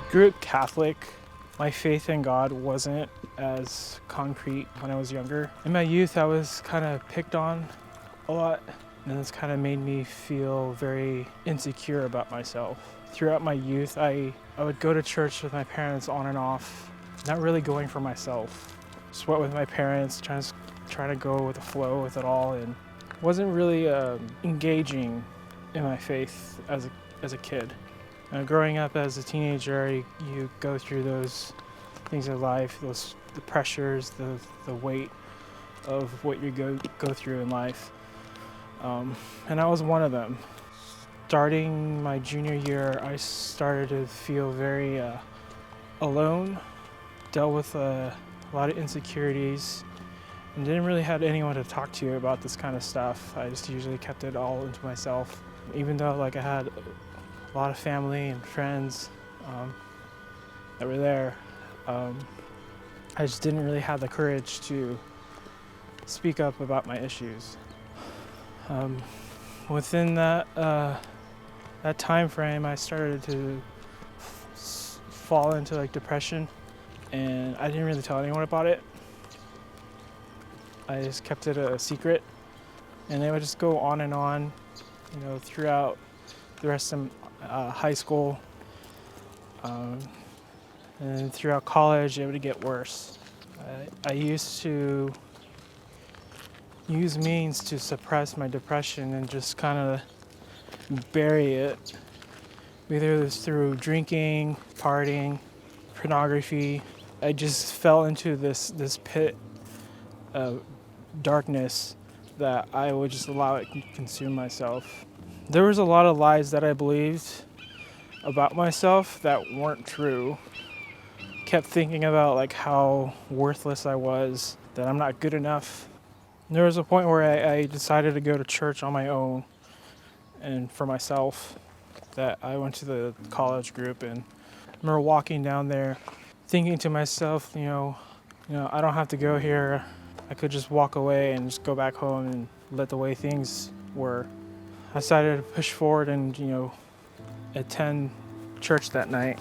Grew up Catholic. My faith in God wasn't as concrete when I was younger. In my youth, I was kind of picked on a lot, and this kind of made me feel very insecure about myself. Throughout my youth, I would go to church with my parents on and off, not really going for myself. Just went with my parents, trying to go with the flow with it all, and wasn't really engaging in my faith as a kid. Growing up as a teenager, you go through those things in life, the pressures, the weight of what you go through in life. And I was one of them. Starting my junior year, I started to feel very alone, dealt with a lot of insecurities, and didn't really have anyone to talk to about this kind of stuff. I just usually kept it all into myself. Even though I had a lot of family and friends that were there, I just didn't really have the courage to speak up about my issues. Within that time frame, I started to fall into depression, and I didn't really tell anyone about it. I just kept it a secret, and it would just go on and on, throughout the rest of high school, and throughout college. It would get worse. I used to use means to suppress my depression and just kind of bury it, whether it was through drinking, partying, pornography. I just fell into this pit of darkness that I would just allow it to consume myself. There was a lot of lies that I believed about myself that weren't true. Kept thinking about how worthless I was, that I'm not good enough. There was a point where I decided to go to church on my own and for myself. That I went to the college group, and I remember walking down there thinking to myself, I don't have to go here. I could just walk away and just go back home and let the way things were. I decided to push forward and, attend church that night.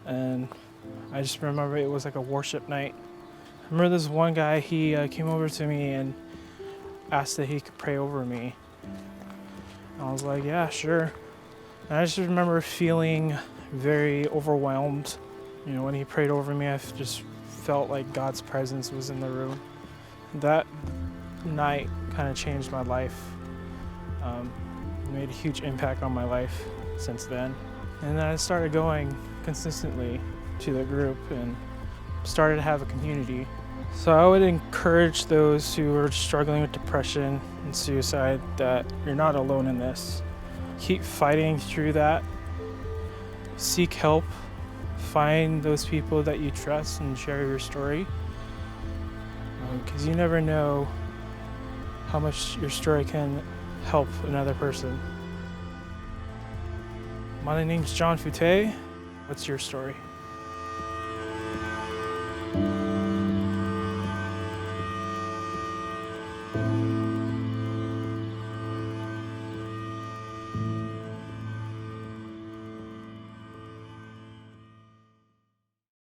And I just remember it was like a worship night. I remember this one guy, he came over to me and asked that he could pray over me. And I was like, yeah, sure. And I just remember feeling very overwhelmed. When he prayed over me, I just felt like God's presence was in the room. That night kind of changed my life. Made a huge impact on my life since then. And then I started going consistently to the group and started to have a community. So I would encourage those who are struggling with depression and suicide that you're not alone in this. Keep fighting through that. Seek help. Find those people that you trust and share your story. Because you never know how much your story can help another person. My name's Foote. What's your story?